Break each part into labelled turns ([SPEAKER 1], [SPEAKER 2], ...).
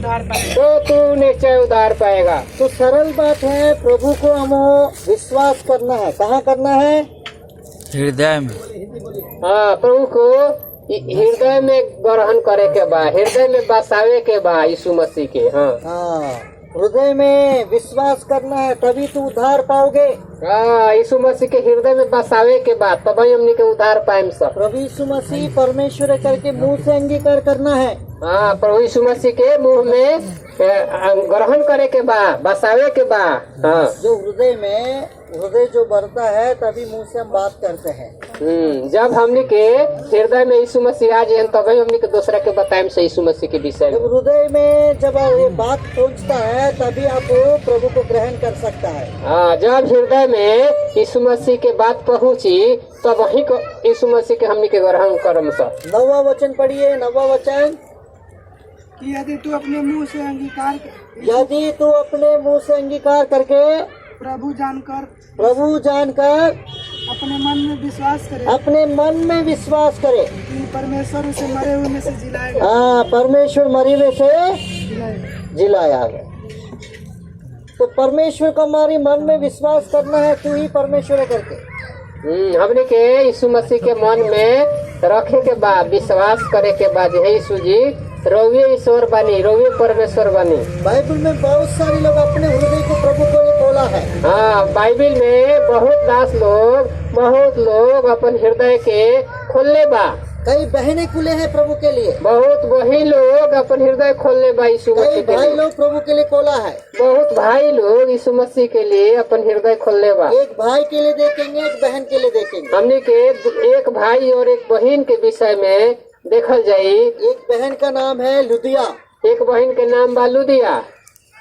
[SPEAKER 1] उधार पाएगा।
[SPEAKER 2] तो तू निश्चय उधार पाएगा। तो सरल बात है, प्रभु को हमें विश्वास करना है। कहाँ करना है?
[SPEAKER 3] हृदय में।
[SPEAKER 2] हाँ, प्रभु को हृदय में ग्रहण करे के बा, हृदय में बसावे के बा यीशु मसीह के। हाँ, हृदय में विश्वास करना है, तभी तो उद्धार पाओगे। हाँ, यीशु मसीह के हृदय में बसावे के बाद तभी हमने के उद्धार पाएम सब। प्रभु यीशु मसीह परमेश्वर करके मुंह से अंगीकार करना है। हाँ, प्रभु यीशु मसीह के मुंह में ग्रहण करे के बा, बसावे के बा। हाँ, जो हृदय जो बढ़ता है तभी मुंह से हम बात करते हैं। जब हमने के हृदय में यीशु मसीह आ जाए तभी हमने के दूसरा के बताएं से यीशु मसीह के विषय में। जब हृदय में जब ये बात पहुंचता है तभी आप प्रभु को ग्रहण कर सकता है। हाँ, जब हृदय में यीशु मसीह के बात पहुंची तब वही को यीशु मसीह के हमने के ग्रहण करम सा। 9वां वचन पढ़िए। 9वां वचन,
[SPEAKER 1] यदि तू अपने मुंह से अंगीकार करके प्रभु जानकर अपने मन में विश्वास करे कि परमेश्वर उसे मरे हुए में से जिलाएगा। हाँ, परमेश्वर मरे हुए से जिलाया है। तो परमेश्वर को हमारी मन में विश्वास करना है, तू ही परमेश्वर करके। हमने के यीशु मसीह के मन में रखे के बाद विश्वास करे के बाद यीशु जी रविये ईश्वर बनी, रविये परमेश्वर बनी। बाइबल में बहुत सारे लोग अपने हृदय को प्रभु को लिए खोला है। हाँ, बाइबल में बहुत लोग अपन हृदय के खोलने बा। कई बहनें खुले हैं प्रभु के लिए। बहुत वही लोग अपन हृदय खोलने बा यीशु मसीह के लिए। भाई लोग प्रभु के लिए खोला है। बहुत भाई लोग यीशु मसीह के लिए अपन हृदय खोलने बा। एक भाई के लिए देखेंगे, एक बहन के लिए देखेंगे। हमने के एक भाई और एक बहन के विषय में देखल जाई। एक बहन का नाम है लुदिया। एक बहन के नाम बा लुदिया।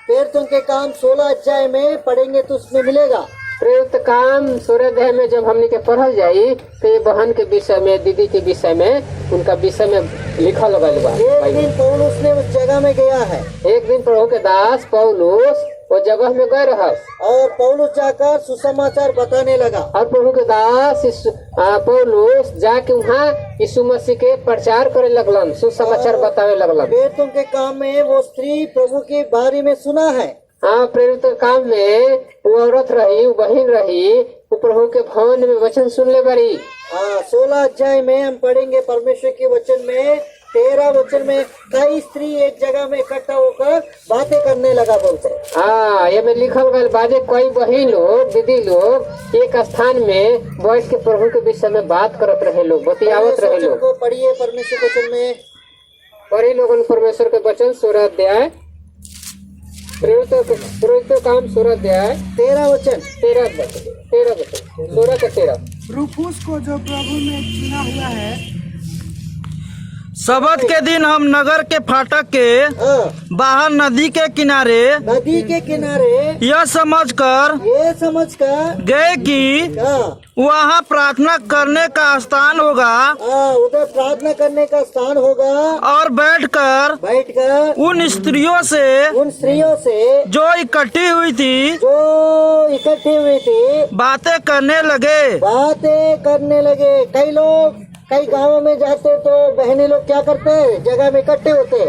[SPEAKER 1] प्रेरितों के काम 16 अध्याय में पढ़ेंगे तो उसमें मिलेगा। प्रेरित काम 16 अध्याय में जब हमने के पढ़ल जाई तो ये बहन के विषय में, दीदी के विषय में, उनका विषय में लिखल बा। एक दिन पौलुस ने उस जगह में गया है। एक दिन प्रभु के दास पौलुस वो जगह में गए रहा और पौलुस जाकर सुसमाचार बताने लगा। और प्रभु के दास पौलुस जाके वहाँ यीशु मसीह के प्रचार करे लगलन, सुसमाचार बतावे लगलन। प्रेरितों के काम में वो स्त्री प्रभु के बारे में सुना है। हाँ, प्रेरित काम में वो औरत रही, वो बहन रही, वो प्रभु के भवन में वचन सुन ले बड़ी। हाँ, 16 अध्याय में हम पढ़ेंगे परमेश्वर के वचन में 13 वचन में कई स्त्री एक जगह में इकट्ठा होकर बातें करने लगा बोलते। हाँ, ये में लिखल गल बाजे कई बहन लोग, दीदी लोग एक स्थान में बैठ के प्रभु के विषय में बात करत रहे लोग, बतियावत रहे लोग। पढ़िए परमेश्वर के वचन में, पढ़ी लोगन परमेश्वर के वचन 16 अध्याय, प्रेरितों काम 16 अध्याय 13 वचन 16 का 13। रूफुस को जो प्रभु में चुना हुआ है,
[SPEAKER 3] सबत के दिन हम नगर के फाटक के बाहर नदी के किनारे यह समझकर गए कि वहाँ प्रार्थना करने का स्थान होगा। उधर प्रार्थना करने का स्थान होगा। और बैठकर उन स्त्रियों से जो इकट्ठी हुई थी बातें करने लगे। कई गांवों में जाते तो बहनें लोग क्या करते हैं, जगह में इकट्ठे होते।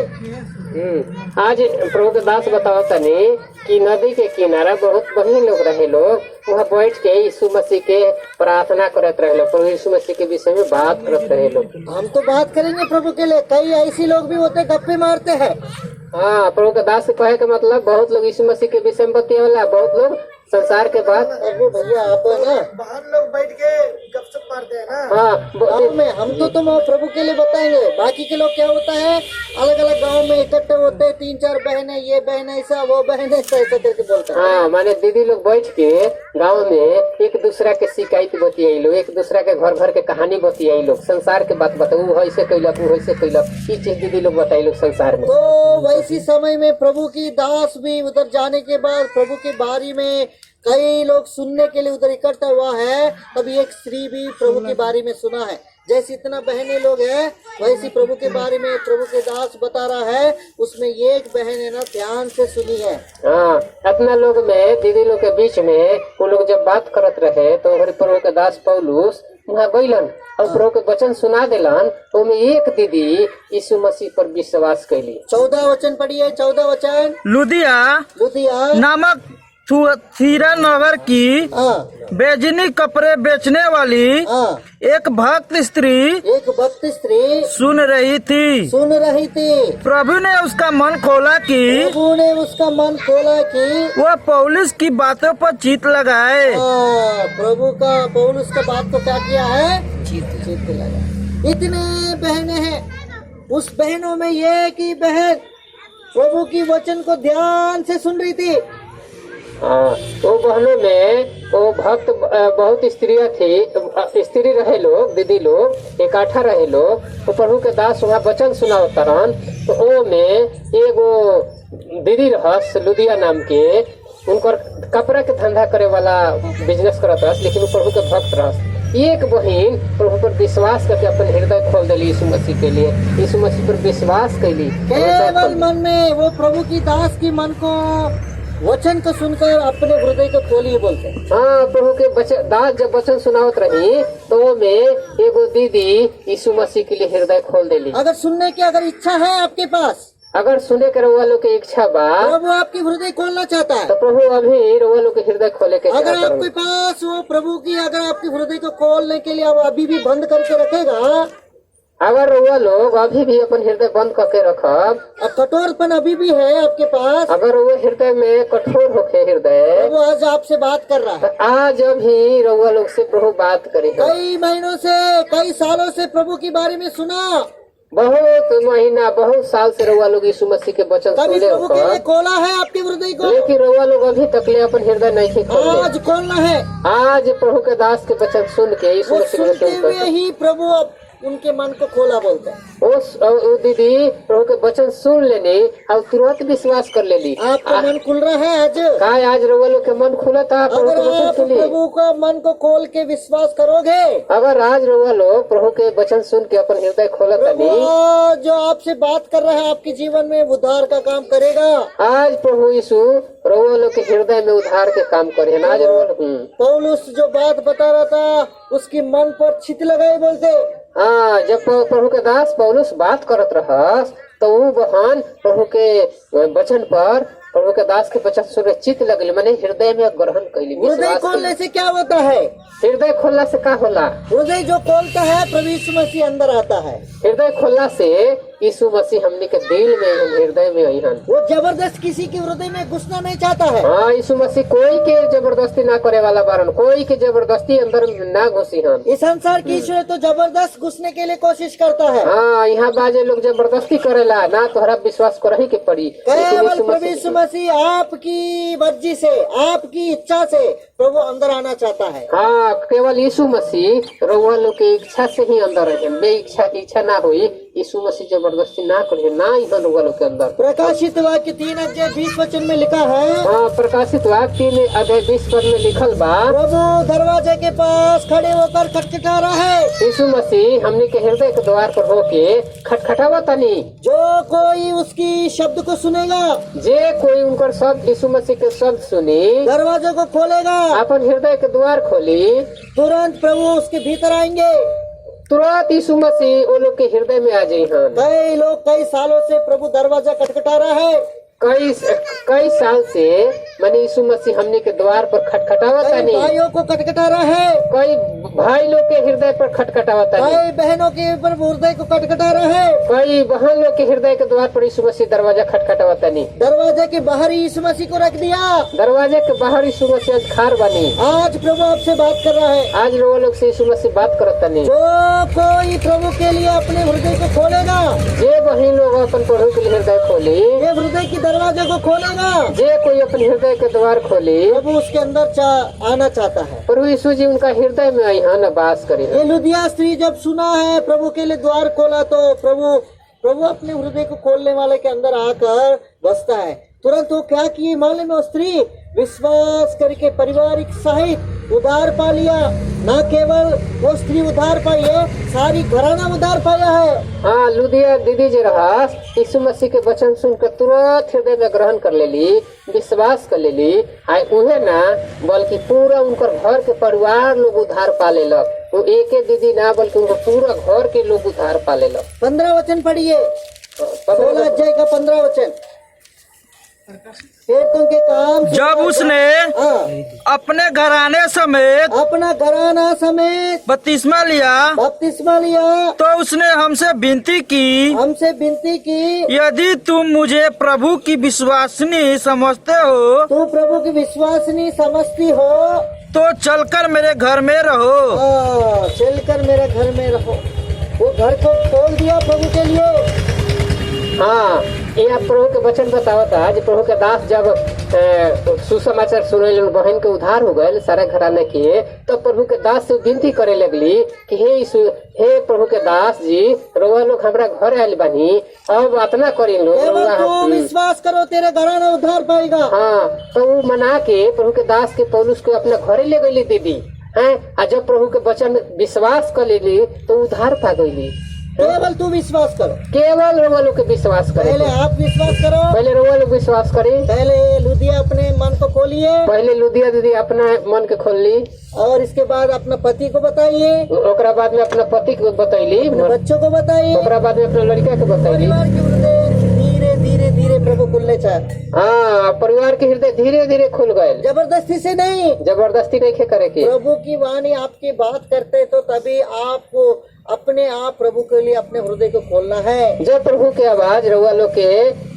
[SPEAKER 3] आज प्रभु के दास बताओ तनी कि नदी के किनारा बहुत बहन लोग रहे, लोग वहाँ बैठ के यीशु मसीह के प्रार्थना करते रहे लोग, प्रभु यीशु मसीह के विषय में बात करते रहे लोग। हम तो बात करेंगे प्रभु के लिए। कई ऐसी लोग भी होते गप्पे मारते हैं। हाँ, प्रभु के दास कहे का मतलब बहुत लोग यीशु मसीह के विषय में बतियावला, बहुत लोग संसार के बाद। अरे भैया आप है ना, बाहर लोग बैठ के गपशप मारते हैं ना। हाँ, गाँव में हम तो तुम प्रभु के लिए बताएंगे। बाकी के लोग क्या होता है, अलग अलग गांव में इकट्ठे होते हैं, 3-4 बहनें, ये बहन ऐसा, वो बहन ऐसा करके बोलते हैं। हाँ, माने दीदी लोग बैठ के गाँव में एक दूसरा के शिकायत बतियाई लोग, एक दूसरा के घर के कहानी बतियाई लोग, संसार के बात बताऊ, ऐसे कैलक, वो ऐसे कैलक, ये चीज दीदी लोग बताई लोग संसार में। तो वैसी समय में प्रभु की दास भी उधर जाने के बाद प्रभु के बारे में कई लोग सुनने के लिए उधर इकट्ठा हुआ है। तभी एक स्त्री भी प्रभु के बारे में सुना है। जैसे इतना बहने लोग हैं वैसी प्रभु के बारे में प्रभु के दास बता रहा है। उसमें एक बहन है ना, ध्यान से सुनी है। हाँ, इतना लोग में दीदी लोग के बीच में वो लोग जब बात करत रहे तो प्रभु के दास पौलुस वहाँ गईलन और प्रभु के वचन सुना दिलन, तो में एक दीदी यीशु मसीह पर विश्वास कैली।
[SPEAKER 1] 14 वचन पढ़िए, 14 वचन। लुदिया
[SPEAKER 4] नामक थुआतीरा नगर की बेजनी कपड़े बेचने वाली एक भक्त स्त्री सुन रही थी। प्रभु ने उसका मन खोला कि वह पौलुस की बातों पर चित्त लगाए।
[SPEAKER 1] पौलुस का बात को क्या किया है? चित्त लगा। इतने बहनें हैं, उस बहनों में ये की बहन प्रभु की वचन को ध्यान से सुन रही थी।
[SPEAKER 3] वो बहनों में वो भक्त बहुत स्त्रियां थी, स्त्री रहे लोग, दीदी लोग इकट्ठा रहे लोग। तो प्रभु के दास वहाँ वचन सुनावता रहन। तो वो में एगो दीदी रहस लुदिया नाम के, उनकर कपड़ा के धंधा करे वाला बिजनेस करत रहस, लेकिन वो प्रभु के भक्त रहस। एक बहन प्रभु पर विश्वास करके अपन हृदय खोल दिली यीशु मसीह के लिए, यीशु मसीह पर विश्वास कैली।
[SPEAKER 1] केवल मन में वो प्रभु की दास की मन को वचन को सुनकर अपने हृदय को खोलिए बोलते।
[SPEAKER 3] हाँ, प्रभु के दास जब वचन सुनावत रही तो वो में एगो दीदी यीशु मसीह के लिए हृदय खोल देली।
[SPEAKER 1] अगर सुनने की अगर इच्छा है आपके पास,
[SPEAKER 3] अगर सुने के रउआ लोग के इच्छा बा,
[SPEAKER 1] प्रभु आपकी हृदय खोलना चाहता है,
[SPEAKER 3] तो प्रभु अभी रउआ लोग के हृदय खोले के।
[SPEAKER 1] अगर आपके पास वो प्रभु की, अगर आपके हृदय को खोलने के लिए वो अभी भी बंद करके रखेगा,
[SPEAKER 3] अगर रउआ लोग अभी भी अपन हृदय बंद करके रखब,
[SPEAKER 1] अब कठोरपन अभी भी है आपके पास,
[SPEAKER 3] अगर वो हृदय में कठोर होके हृदय,
[SPEAKER 1] वो आज आपसे बात कर रहा है।
[SPEAKER 3] तो आज अभी रउआ लोग से प्रभु बात करेगा।
[SPEAKER 1] कई महीनों से, कई सालों से प्रभु के बारे में सुना,
[SPEAKER 3] बहुत महीना, बहुत साल से रउआ लोग यीशु मसीह के वचन
[SPEAKER 1] कभी
[SPEAKER 3] सुने
[SPEAKER 1] प्रभु के लिए खोला है आपके हृदय को,
[SPEAKER 3] लेकिन रउआ लोग अभी तक ले अपन हृदय नहीं खोले।
[SPEAKER 1] आज खोलना है।
[SPEAKER 3] आज प्रभु के दास के वचन सुन के यीशु
[SPEAKER 1] वो
[SPEAKER 3] मसीह
[SPEAKER 1] सुनते हुए ही प्रभु उनके मन को खोला बोलते हैं।
[SPEAKER 3] वो दीदी प्रभु के वचन सुन लेनी और तुरंत विश्वास कर लेनी।
[SPEAKER 1] आपका मन खुल रहा है आज?
[SPEAKER 3] आज रउआ लोग के मन खुला था प्रभु के
[SPEAKER 1] अगर
[SPEAKER 3] वचन
[SPEAKER 1] आप
[SPEAKER 3] सुनी।
[SPEAKER 1] प्रभु का मन को खोल के विश्वास करोगे,
[SPEAKER 3] अगर आज रउआ लोग प्रभु के वचन सुन के अपन हृदय खोला
[SPEAKER 1] प्रभु जो आपसे बात कर रहा है आपके जीवन में उद्धार का काम करेगा।
[SPEAKER 3] आज प्रभु यीशु रउआ लोग के हृदय में उद्धार के काम करे। आज
[SPEAKER 1] पौलुस जो बात बता रहा था उसकी मन पर चित्त लगाए बोलते।
[SPEAKER 3] हाँ, जब प्रभु के दास पौलुस बात करत रहस तो वो बहन प्रभु के वचन पर, प्रभु के दास के वचन सुन चित्त लगल, माने हृदय में ग्रहण कैली।
[SPEAKER 1] हृदय खोलने से क्या होता है?
[SPEAKER 3] हृदय खोलने से क्या होला?
[SPEAKER 1] हृदय जो खोलता है प्रभु यीशु मसीह अंदर आता है।
[SPEAKER 3] हृदय खोलने से यीशु मसीह हमने के दिल में, हृदय में आई हन।
[SPEAKER 1] वो जबरदस्त किसी के हृदय में घुसना नहीं चाहता है।
[SPEAKER 3] हाँ, यीशु मसीह कोई के जबरदस्ती ना करे वाला बारन, कोई के जबरदस्ती अंदर ना घुसी हन।
[SPEAKER 1] इस संसार की ईश्वर तो जबरदस्त घुसने के लिए कोशिश करता है।
[SPEAKER 3] हाँ, यहाँ बाजे लोग जबरदस्ती करेला ना, तोहरा विश्वास करही के पड़ी।
[SPEAKER 1] केवल प्रभु यीशु मसीह आपकी मर्जी से, आपकी इच्छा से प्रभु अंदर आना चाहता है।
[SPEAKER 3] हाँ, केवल यीशु मसीह रउआ लोग के इच्छा से ही अंदर है। बे इच्छा ना हुई, यीशु मसीह जबरदस्ती ना करे ना इधर रउआ लोग के अंदर।
[SPEAKER 1] प्रकाशित वाक्य 3:20 में लिखा है।
[SPEAKER 3] हाँ, प्रकाशित वाक्य 3:20 में लिखल बा,
[SPEAKER 1] प्रभु दरवाजे के पास खड़े होकर खटखटा रहा है।
[SPEAKER 3] यीशु मसीह हमने के हृदय के द्वार पर होके खटखटावा तनी।
[SPEAKER 1] जो कोई उसकी शब्द को सुनेगा,
[SPEAKER 3] जे कोई उनकर शब्द, यीशु मसीह के शब्द सुनी,
[SPEAKER 1] दरवाजे को खोलेगा,
[SPEAKER 3] अपन हृदय के द्वार खोली,
[SPEAKER 1] तुरंत प्रभु उसके भीतर आएंगे।
[SPEAKER 3] तुरंत यीशु मसीह वो लोग के हृदय में आ जाये हन।
[SPEAKER 1] कई लोग कई सालों से प्रभु दरवाजा खटखटा रहा है।
[SPEAKER 3] कई साल से मैंने यीशु मसीह हमने के द्वार पर खटखटावा
[SPEAKER 1] कई
[SPEAKER 3] तनी।
[SPEAKER 1] भाइयों को खटखटा रहा है।
[SPEAKER 3] कई भाई लोग के हृदय पर खटखटावा तनी।
[SPEAKER 1] कई बहनों के ऊपर हृदय को खटखटा रहा है।
[SPEAKER 3] कई बहन लोग के हृदय के द्वार पर यीशु मसीह दरवाजा खटखटावा तनी।
[SPEAKER 1] दरवाजे के बाहर यीशु मसीह को रख दिया।
[SPEAKER 3] दरवाजे के बाहर यीशु मसीह आज खार बनी।
[SPEAKER 1] आज प्रभु आपसे बात कर रहा है।
[SPEAKER 3] आज लोग से यीशु मसीह बात करत तनी।
[SPEAKER 1] जो कोई प्रभु के लिए अपने हृदय को खोलेगा,
[SPEAKER 3] जे बहन लोग अपन प्रभु के लिए हृदय खोली,
[SPEAKER 1] ये हृदय की दरवाजे को खोलेगा,
[SPEAKER 3] जे कोई अपने हृदय के द्वार खोली,
[SPEAKER 1] प्रभु उसके अंदर आना चाहता है।
[SPEAKER 3] प्रभु यीशु जी उनका हृदय में आई हन, वास करे।
[SPEAKER 1] ये लुदिया स्त्री जब सुना है प्रभु के लिए द्वार खोला तो प्रभु अपने हृदय को खोलने वाले के अंदर आकर बसता है। तुरंत वो क्या किए मालूम है? वो स्त्री विश्वास करके पारिवारिक सहित उद्धार पा लिया। न केवल वो स्त्री उद्धार पाई है, सारी घराना उद्धार पाया है।
[SPEAKER 3] हाँ, लुदिया दीदी जी रहा यीशु मसीह के वचन सुनकर तुरंत हृदय में ग्रहण कर लेली, विश्वास कर लेली। उन्हें ना बल्कि पूरा उनकर घर के परिवार लोग उद्धार पा लेलक। वो एक दीदी ना बल्कि उनका पूरा घर के लोग उधार पाले लो।
[SPEAKER 1] 15 वचन पढ़िए, 16 अध्याय का 15 वचन। फिर तुम के काम
[SPEAKER 4] जब उसने अपने घराने समेत
[SPEAKER 1] अपना घराना समेत
[SPEAKER 4] बपतिस्मा लिया तो उसने हमसे विनती की, यदि तुम मुझे प्रभु की विश्वसनीय समझते हो
[SPEAKER 1] तू प्रभु की विश्वसनीय समझती हो
[SPEAKER 4] तो चलकर मेरे घर में रहो।
[SPEAKER 1] चलकर मेरे घर में रहो। वो घर को खोल दिया प्रभु के लिए।
[SPEAKER 3] हाँ, ये आप प्रभु के वचन बताओ था। जब प्रभु के दास जब सुसमाचार सुने बहन के उधार हो गए सारे घराने के, तो प्रभु के दास से विनती करे लगली कि हे प्रभु के दास जी, रोवा लोग हमारा घर आयल बनी, अब अतना करी लोग
[SPEAKER 1] विश्वास करो तेरे घराना उधार पाएगा।
[SPEAKER 3] हाँ, तो वो मना के प्रभु के दास के पौलुस को अपने घरे ले गई दीदी है। जब प्रभु के वचन विश्वास कर लेली तो उधार पा गई।
[SPEAKER 1] केवल तू विश्वास करो,
[SPEAKER 3] केवल रोवा लोग के विश्वास करे।
[SPEAKER 1] पहले आप विश्वास करो,
[SPEAKER 3] पहले रोवा लोग विश्वास करे।
[SPEAKER 1] पहले लुदिया अपने मन को खोलिए,
[SPEAKER 3] पहले लुदिया दीदी अपना मन के खोल ली,
[SPEAKER 1] और इसके बाद अपना पति को बताइए,
[SPEAKER 3] ओकरा बाद में अपना पति को बतैली,
[SPEAKER 1] बच्चों को बताइए,
[SPEAKER 3] ओकरा बाद में अपना लड़का के बतैली।
[SPEAKER 1] धीरे धीरे धीरे प्रभु खुलने चाहे।
[SPEAKER 3] हाँ, परिवार के हृदय धीरे धीरे खुल गए,
[SPEAKER 1] जबरदस्ती से नहीं,
[SPEAKER 3] जबरदस्ती नहीं करे की।
[SPEAKER 1] प्रभु की वाणी आपकी बात करते तो तभी आपको अपने आप प्रभु के लिए अपने हृदय को खोलना है।
[SPEAKER 3] जब प्रभु की आवाज रउआ लोग के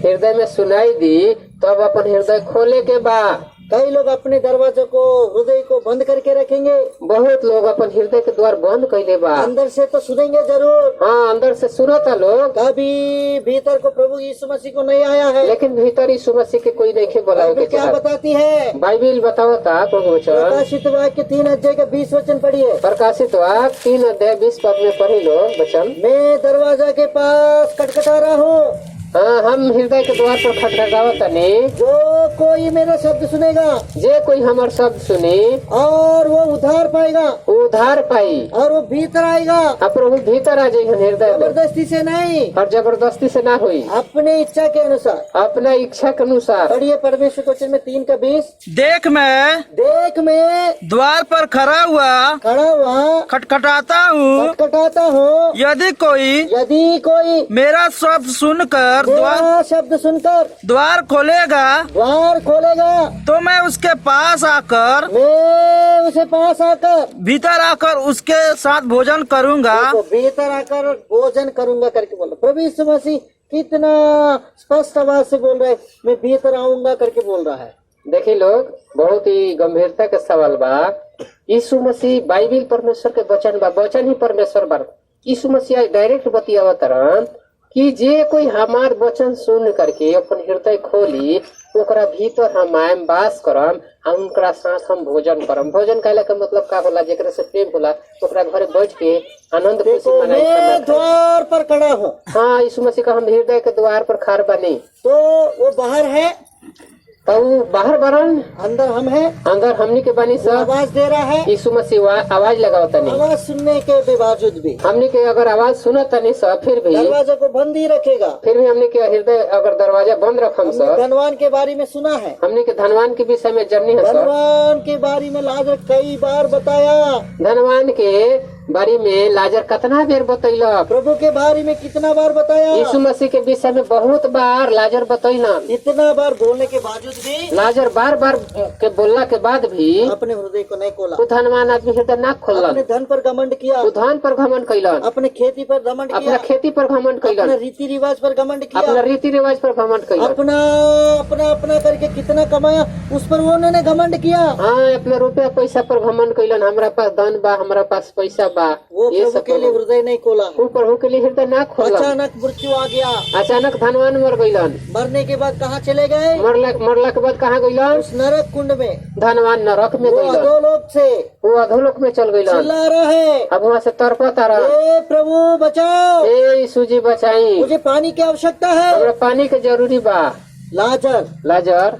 [SPEAKER 3] हृदय में सुनाई दी तो अब अपन हृदय खोले के बाद।
[SPEAKER 1] कई लोग अपने दरवाजों को हृदय को बंद करके रखेंगे,
[SPEAKER 3] बहुत लोग अपन हृदय के द्वार बंद कैले बा।
[SPEAKER 1] अंदर से तो सुनेंगे जरूर,
[SPEAKER 3] हाँ, अंदर से सुनता लोग,
[SPEAKER 1] कभी भीतर को प्रभु यीशु मसीह को नहीं आया है,
[SPEAKER 3] लेकिन भीतर यीशु मसीह के कोई नहीं बोलावे के।
[SPEAKER 1] क्या बताती है
[SPEAKER 3] बाइबिल बताओ था प्रभु वचन।
[SPEAKER 1] प्रकाशित वाक्य 3 अध्याय का 20 वचन पढ़िए।
[SPEAKER 3] प्रकाशित वाक्य 3 अध्याय 20 पद में पढ़ी लो वचन।
[SPEAKER 1] मैं दरवाजा के पास खटखटा रहा हूँ,
[SPEAKER 3] हाँ, हम हृदय के द्वार पर खटखटावत तनी,
[SPEAKER 1] जो कोई मेरा शब्द सुनेगा,
[SPEAKER 3] जे कोई हमार शब्द सुनी
[SPEAKER 1] और वो उधार पाएगा,
[SPEAKER 3] उधार पाई,
[SPEAKER 1] और वो भीतर आएगा।
[SPEAKER 3] प्रभु भीतर आ जाए हृदय में,
[SPEAKER 1] जबरदस्ती से नहीं,
[SPEAKER 3] और जबरदस्ती से ना हुई,
[SPEAKER 1] अपने इच्छा के अनुसार,
[SPEAKER 3] अपना इच्छा के अनुसार।
[SPEAKER 1] पढ़िए परमेश्वर वचन में 3 का 20।
[SPEAKER 4] देख मैं द्वार पर खड़ा हुआ खटखटाता हूँ, यदि कोई मेरा शब्द सुनकर
[SPEAKER 1] शब्द सुनकर
[SPEAKER 4] द्वार खोलेगा तो मैं उसके पास आकर भीतर आकर उसके साथ भोजन करूंगा।
[SPEAKER 1] भीतर आकर भोजन करूंगा करके बोला प्रभु यीशु मसीह। कितना स्पष्ट आवाज से बोल रहा है, मैं भीतर आऊंगा करके बोल रहा है।
[SPEAKER 3] देखिए लोग, बहुत ही गंभीरता के सवाल बा। यीशु मसीह बाइबिल परमेश्वर के वचन बा, वचन ही परमेश्वर बा। यीशु मसीह डायरेक्ट बतियावत रहन कि जे कोई हमार वचन सुन करके अपन हृदय खोली, ओकरा भीतर हम आयम, वास करम, हम उनका साथ हम भोजन करम। भोजन कहले का मतलब का होला? जेकरा से प्रेम होला ओकरा घरे बैठ के आनंद खुशी मनाई।
[SPEAKER 1] द्वार पर खड़ा हूँ।
[SPEAKER 3] हाँ, यीशु मसीह का हम हृदय के द्वार पर खार बनी।
[SPEAKER 1] तो वो बाहर है,
[SPEAKER 3] तो बाहर बरन,
[SPEAKER 1] अंदर हम है,
[SPEAKER 3] अंदर हमनी के बनी सब
[SPEAKER 1] आवाज दे रहा है।
[SPEAKER 3] यीशु मसीह आवाज लगाओ तनी,
[SPEAKER 1] आवाज सुनने के बावजूद भी
[SPEAKER 3] हमनी के अगर आवाज सुनत तनी सब, फिर भी
[SPEAKER 1] दरवाजा को बंद ही रखेगा।
[SPEAKER 3] फिर भी हमनी के हृदय अगर दरवाजा बंद रखम सब।
[SPEAKER 1] धनवान के बारे में सुना है,
[SPEAKER 3] हमनी के धनवान के विषय में जर्नी है।
[SPEAKER 1] धनवान के बारे में लाजर कई बार बताया,
[SPEAKER 3] धनवान के बारे में लाजर कितना बेर बतैला,
[SPEAKER 1] प्रभु के बारे में कितना बार बताया,
[SPEAKER 3] यीशु मसीह के विषय में बहुत बार लाजर बतैला।
[SPEAKER 1] इतना बार बोलने के बावजूद भी
[SPEAKER 3] लाजर बार बार के बोलने के बाद भी
[SPEAKER 1] अपने हृदय को नहीं खोला।
[SPEAKER 3] वो धनवान आदमी हृदय ना खोला,
[SPEAKER 1] अपने धन पर घमंड किया,
[SPEAKER 3] वो धन पर घमंड कैलन,
[SPEAKER 1] अपने खेती पर घमंड किया,
[SPEAKER 3] अपना खेती पर घमंड कैलन,
[SPEAKER 1] अपने रीति रिवाज पर घमंड किया,
[SPEAKER 3] अपना रीति रिवाज पर घमंड कैलन,
[SPEAKER 1] अपना अपना अपना करके कितना कमाया उस पर उन्होंने घमंड किया।
[SPEAKER 3] हाँ, अपना रुपया पैसा पर घमंड कैलन। हमारा पास धन बा, हमारा पास पैसा बा,
[SPEAKER 1] वो प्रभु के लिए हृदय नहीं खोला।
[SPEAKER 3] वो प्रभु के लिए हृदय ना खोला।
[SPEAKER 1] अचानक मृत्यु आ गया,
[SPEAKER 3] अचानक धनवान मर गईलन।
[SPEAKER 1] मरने के बाद कहाँ चले गए?
[SPEAKER 3] मरला के बाद कहाँ गईलन?
[SPEAKER 1] उस नरक कुंड में।
[SPEAKER 3] धनवान नरक में गईलन,
[SPEAKER 1] अधोलोक से
[SPEAKER 3] वो अधोलोक में चल गईलन।
[SPEAKER 1] चिल्ला रहा है,
[SPEAKER 3] अब वहाँ से तड़पता रहा,
[SPEAKER 1] ए प्रभु बचाओ,
[SPEAKER 3] ए यीशु जी बचाई,
[SPEAKER 1] मुझे पानी की आवश्यकता है,
[SPEAKER 3] हमरा पानी के जरूरी बा।
[SPEAKER 1] लाजर
[SPEAKER 3] लाजर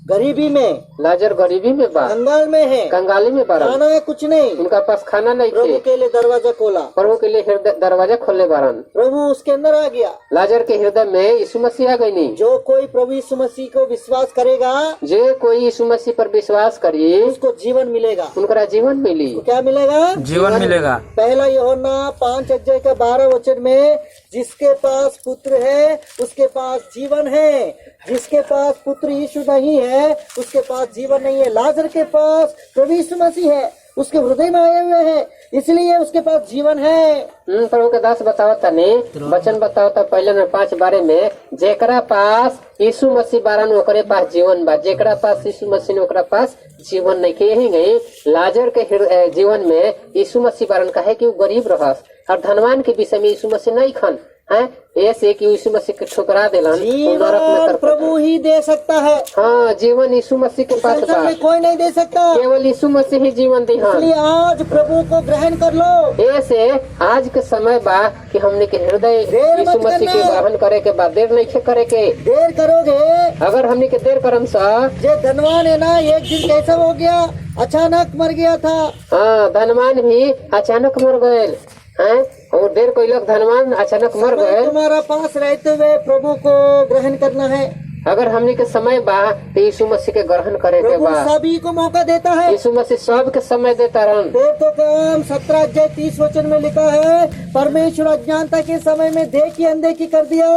[SPEAKER 1] गरीबी में,
[SPEAKER 3] लाजर गरीबी में बा,
[SPEAKER 1] कंगाल में है,
[SPEAKER 3] कंगाली में बारन,
[SPEAKER 1] खाना है कुछ नहीं,
[SPEAKER 3] उनका पास खाना नहीं
[SPEAKER 1] प्रभु
[SPEAKER 3] थे।
[SPEAKER 1] के लिए दरवाजा खोला,
[SPEAKER 3] प्रभु के लिए हृदय दरवाजा खोले बारन,
[SPEAKER 1] प्रभु उसके अंदर आ गया।
[SPEAKER 3] लाजर के हृदय में यीशु मसीह आ गई नहीं।
[SPEAKER 1] जो कोई प्रभु यीशु मसीह को विश्वास करेगा,
[SPEAKER 3] जे कोई यीशु मसीह पर विश्वास करी
[SPEAKER 1] उसको जीवन मिलेगा।
[SPEAKER 3] उनका जीवन मिली।
[SPEAKER 1] तो क्या मिलेगा?
[SPEAKER 4] जीवन मिलेगा।
[SPEAKER 1] पहला यूहन्ना 5:12 में, जिसके पास पुत्र है उसके पास जीवन है, जिसके पास पुत्र यीशु नहीं है उसके पास जीवन नहीं है। लाजर के पास प्रभु यीशु मसीह है, उसके हृदय में आए हुए हैं, इसलिए उसके पास जीवन है।
[SPEAKER 3] प्रभु के दास बताओ तनी वचन बताओ तो पहले में 5 में, जेकरा पास यीशु मसीह बारन ओकरे पास जीवन बा, जेकरा पास यीशु मसीह ने ओकरा पास जीवन नहीं के। यही गई लाजर के जीवन में यीशु मसीह बारन कहे कि वो गरीब रहस, और धनवान के विषय में यीशु मसीह नहीं खन है, ऐसे कि यीशु मसीह के ठुकरा देलन।
[SPEAKER 1] जीवन प्रभु ही दे सकता है।
[SPEAKER 3] हाँ, जीवन यीशु मसीह के पास
[SPEAKER 1] संसार
[SPEAKER 3] बा,
[SPEAKER 1] में कोई नहीं दे सकता,
[SPEAKER 3] केवल यीशु मसीह ही जीवन दी।
[SPEAKER 1] इसलिए आज प्रभु को ग्रहण कर लो।
[SPEAKER 3] ऐसे आज के समय बा कि हमने के हृदय
[SPEAKER 1] देर
[SPEAKER 3] यीशु
[SPEAKER 1] मत
[SPEAKER 3] मसीह के
[SPEAKER 1] करना।
[SPEAKER 3] ग्रहण करे के बाद देर नहीं करे के।
[SPEAKER 1] देर करोगे,
[SPEAKER 3] अगर हमने के देर करम सा,
[SPEAKER 1] जो धनवान है ना, एक दिन कैसा हो गया, अचानक मर गया था।
[SPEAKER 3] हाँ, धनवान भी अचानक मर गए हैं, और देर कोई लोग धनवान अचानक मर
[SPEAKER 1] समय
[SPEAKER 3] गए।
[SPEAKER 1] तुम्हारा पास रहते हुए प्रभु को ग्रहण करना है।
[SPEAKER 3] अगर हमने के समय बा तो यीशु मसीह के ग्रहण करे के
[SPEAKER 1] प्रभु
[SPEAKER 3] बा।
[SPEAKER 1] सभी को मौका देता है।
[SPEAKER 3] यीशु मसीह सब के समय देता रहन।
[SPEAKER 1] देव तो काम 17:30 में लिखा है, परमेश्वर अज्ञानता के समय में देखी अनदेखी कर दिया,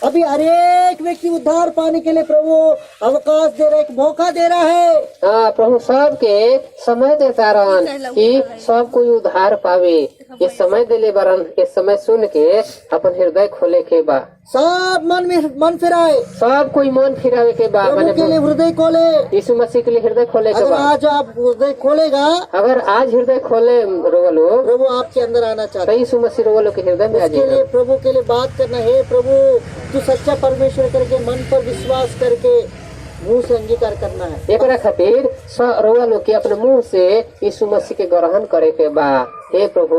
[SPEAKER 1] अभी हर एक व्यक्ति उद्धार पाने के लिए प्रभु अवकाश दे रहा है, एक मौका दे रहा है।
[SPEAKER 3] हाँ, प्रभु सब के समय देता रहन कि सब कोई उद्धार पावे। ये समय देले बरन, ये समय सुन के अपन हृदय खोले के बा,
[SPEAKER 1] सब मन फिराए,
[SPEAKER 3] सब कोई मन फिरावे के बा,
[SPEAKER 1] प्रभु के लिए हृदय खोले।
[SPEAKER 3] यीशु मसीह के लिए हृदय खोले के
[SPEAKER 1] अगर
[SPEAKER 3] बा।
[SPEAKER 1] आज आप हृदय खोलेगा,
[SPEAKER 3] अगर आज हृदय खोले रोवलो,
[SPEAKER 1] प्रभु आपके अंदर आना चाहता
[SPEAKER 3] तो
[SPEAKER 1] है।
[SPEAKER 3] यीशु मसीह रोवलो के हृदय में आ
[SPEAKER 1] उसके लिए
[SPEAKER 3] जाएगा।
[SPEAKER 1] प्रभु के लिए बात करना है। प्रभु तू सच्चा परमेश्वर करके मन पर विश्वास करके मुंह से अंगीकार करना है।
[SPEAKER 3] एकरा खातिर रोवलो के अपने मुंह से यीशु मसीह के ग्रहण करे के बा। हे प्रभु,